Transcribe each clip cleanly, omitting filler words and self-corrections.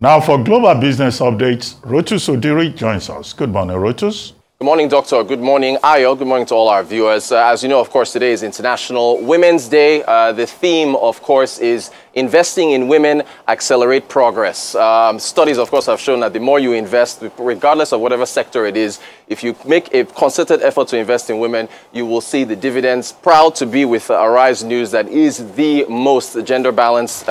Now for global business updates, Rotus Odiri joins us. Good morning, Rotus. Good morning, Doctor. Good morning, Ayo. Good morning to all our viewers. As you know, of course, today is International Women's Day. The theme, of course, is investing in women, accelerate progress. Studies, of course, have shown that the more you invest, regardless of whatever sector it is, if you make a concerted effort to invest in women, you will see the dividends. Proud to be with Arise News, that is the most gender-balanced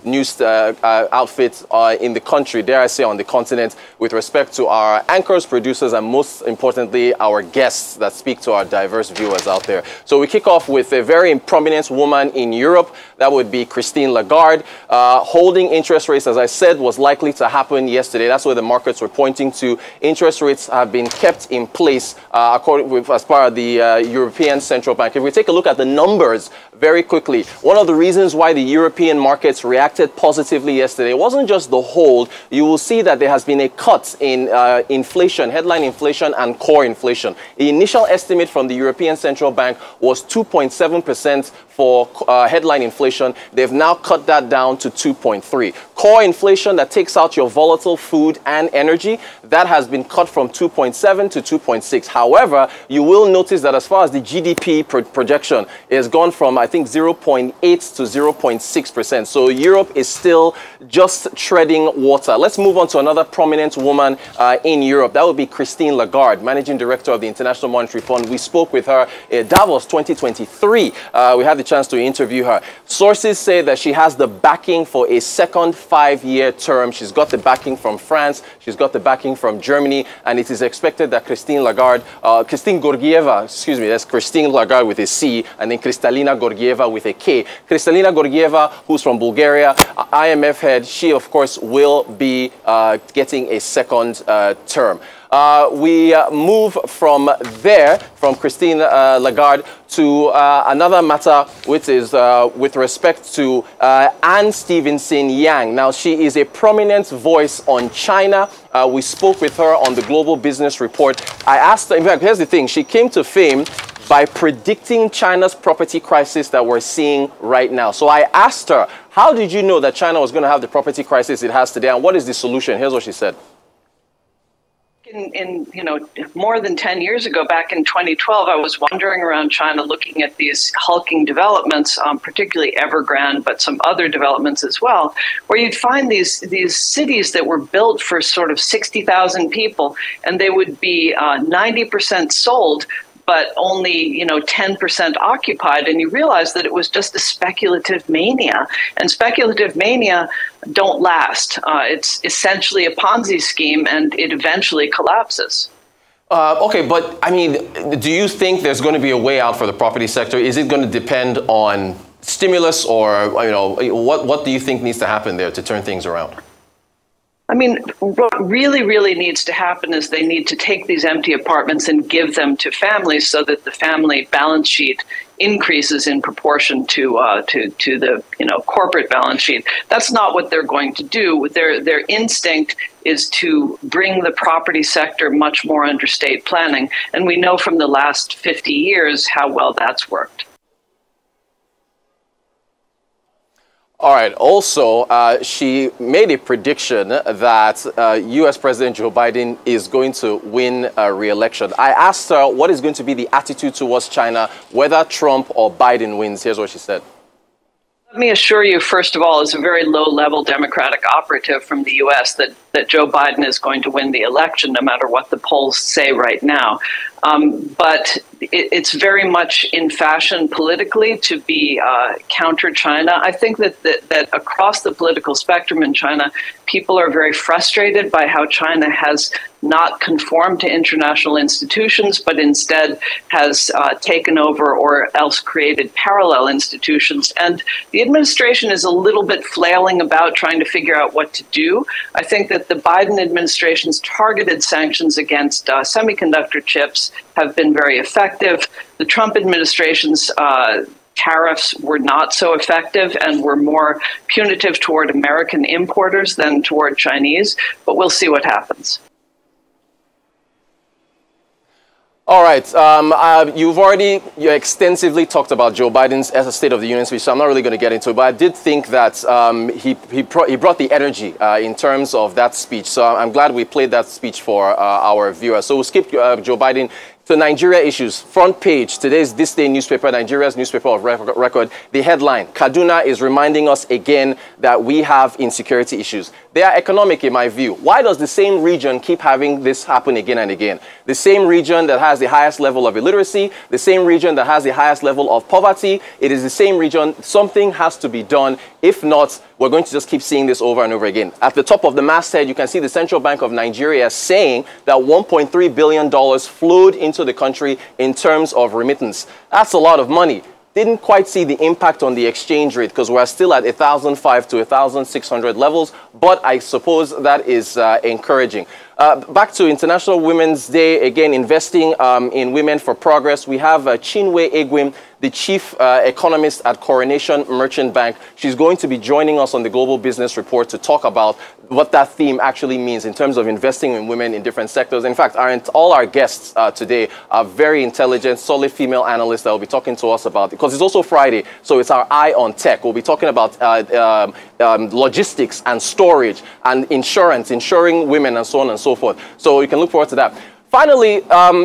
news outfit in the country, dare I say on the continent, with respect to our anchors, producers, and most importantly, our guests that speak to our diverse viewers out there. So we kick off with a very prominent woman in Europe. That would be Christine Lagarde. Holding interest rates, as I said, was likely to happen yesterday. That's where the markets were pointing to. Interest rates have been kept in place as part of the European Central Bank. If we take a look at the numbers very quickly, one of the reasons why the European markets reacted positively yesterday wasn't just the hold. You will see that there has been a cut in inflation, headline inflation and core inflation. The initial estimate from the European Central Bank was 2.7% for headline inflation. They've now cut that down to 2.3. Core inflation, that takes out your volatile food and energy, that has been cut from 2.7 to 2.6. However, you will notice that as far as the GDP projection, it has gone from, I think, 0.8 to 0.6%. So Europe is still just treading water. Let's move on to another prominent woman in Europe. That would be Christine Lagarde, Managing Director of the International Monetary Fund. We spoke with her in Davos 2023. We had the chance to interview her. Sources say that she has the backing for a second 5-year term. She's got the backing from France. She's got the backing from Germany. And it is expected that Christine Georgieva, excuse me, that's Christine Lagarde with a C, and then Kristalina Georgieva with a K. Kristalina Georgieva, who's from Bulgaria, IMF head, she, of course, will be getting a second term. We move from there, from Christine Lagarde, to another matter, which is with respect to Anne Stevenson Yang. Now, she is a prominent voice on China. We spoke with her on the Global Business Report. I asked her, in fact, here's the thing, she came to fame by predicting China's property crisis that we're seeing right now. So I asked her, how did you know that China was going to have the property crisis it has today, and what is the solution? Here's what she said. More than 10 years ago, back in 2012, I was wandering around China looking at these hulking developments, particularly Evergrande, but some other developments as well, where you'd find these cities that were built for sort of 60,000 people, and they would be 90% sold, but only 10% occupied, and you realize that it was just a speculative mania, and speculative mania don't last. It's essentially a Ponzi scheme, and it eventually collapses. Okay, but I mean, do you think there's going to be a way out for the property sector? Is it going to depend on stimulus, or what do you think needs to happen there to turn things around? I mean, what really needs to happen is they need to take these empty apartments and give them to families so that the family balance sheet increases in proportion to the corporate balance sheet. That's not what they're going to do. Their instinct is to bring the property sector much more under state planning, and we know from the last 50 years how well that's worked. All right. Also, she made a prediction that U.S. President Joe Biden is going to win a re-election. I asked her what is going to be the attitude towards China, whether Trump or Biden wins. Here's what she said. Let me assure you, first of all, as a very low-level Democratic operative from the U.S., that Joe Biden is going to win the election, no matter what the polls say right now. But it's very much in fashion politically to be counter-China. I think that across the political spectrum in China, people are very frustrated by how China has not conformed to international institutions, but instead has taken over or else created parallel institutions. And the administration is a little bit flailing about trying to figure out what to do. I think that the Biden administration's targeted sanctions against semiconductor chips have been very effective. The Trump administration's tariffs were not so effective and were more punitive toward American importers than toward Chinese, but we'll see what happens. All right. You've already extensively talked about Joe Biden's State of the Union speech, so I'm not really going to get into it. But I did think that he brought the energy in terms of that speech. So I'm glad we played that speech for our viewers. So we'll skip Joe Biden. So Nigeria issues, front page, today's This Day newspaper, Nigeria's newspaper of record, the headline, Kaduna is reminding us again that we have insecurity issues. They are economic in my view. Why does the same region keep having this happen again and again? The same region that has the highest level of illiteracy, the same region that has the highest level of poverty, it is the same region. Something has to be done. If not, we're going to just keep seeing this over and over again. At the top of the masthead, you can see the Central Bank of Nigeria saying that $1.3 billion flowed into the country in terms of remittance. That's a lot of money. Didn't quite see the impact on the exchange rate because we're still at 1,005 to 1,600 levels, but I suppose that is encouraging. Back to International Women's Day, again, investing in women for progress. We have Chinwe Egwim, the chief economist at Coronation Merchant Bank. She's going to be joining us on the Global Business Report to talk about what that theme actually means in terms of investing in women in different sectors. In fact, all our guests today are very intelligent, solid female analysts that will be talking to us about, because it's also Friday, so it's our eye on tech. We'll be talking about logistics and storage and insurance, insuring women and so on and so forth. So you can look forward to that. Finally,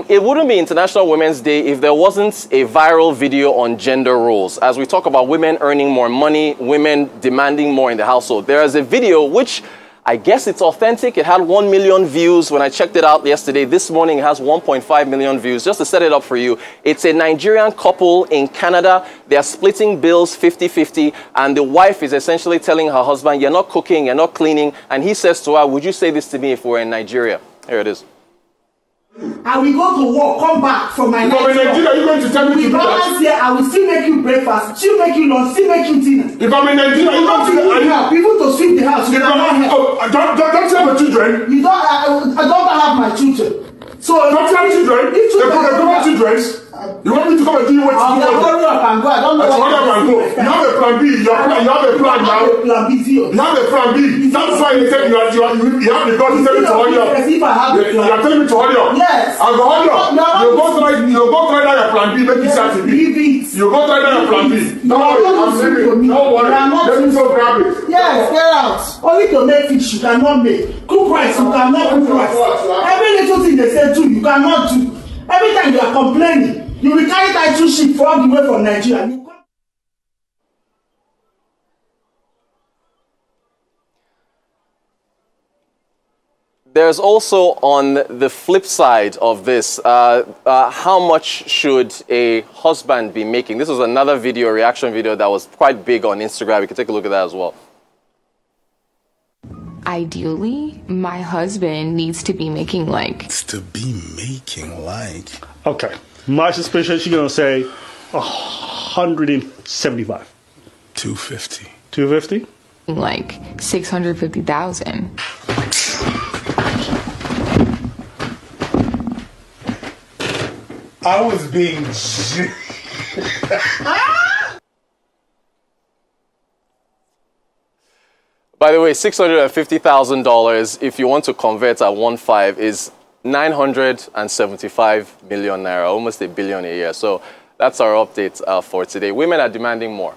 it wouldn't be International Women's Day if there wasn't a viral video on gender roles. As we talk about women earning more money, women demanding more in the household, there is a video which I guess it's authentic. It had 1 million views when I checked it out yesterday. This morning it has 1.5 million views. Just to set it up for you, it's a Nigerian couple in Canada. They are splitting bills 50-50, and the wife is essentially telling her husband, you're not cooking, you're not cleaning, and he says to her, would you say this to me if we were in Nigeria? Here it is. I will go to work, come back from my night. In Nigeria, you're going to tell me to do that? Here, I will still make you breakfast, still make you lunch, still make you dinner. If I'm in Nigeria, you're going to help. People to sweep the house. You cannot help. Don't tell my children. You don't. I don't have my children. So don't tell children. They're going children. You want me to come and do what you want? I don't know. You have a plan B. You have a plan now. You have a plan B. That's why you said you have the God to tell me to hurry up. You are telling me to hurry up. Yes. I'll go hurry up. You go try that your plan B. Make it start to be. You go try that your plan B. Don't worry. I'm leaving. Don't worry. Let me go grab it. Yes, get out. Only to make fish you cannot make. Cook rice you cannot cook rice. Every little thing they say do you cannot do. Every time you are complaining, you will carry that two ship all the way from Nigeria. There's also on the flip side of this, how much should a husband be making? This was another video, reaction video that was quite big on Instagram. You can take a look at that as well. Ideally, my husband needs to be making like... Okay. My suspicion, she's going to say 175. 250. 250? Like 650,000. I was being... By the way, $650,000, if you want to convert at 1.5, is 975 million naira, almost $1 billion a year. So that's our update for today. Women are demanding more.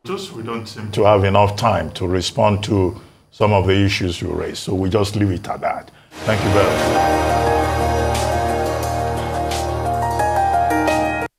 Just we don't seem to have enough time to respond to some of the issues you raised, so we just leave it at that. Thank you very much.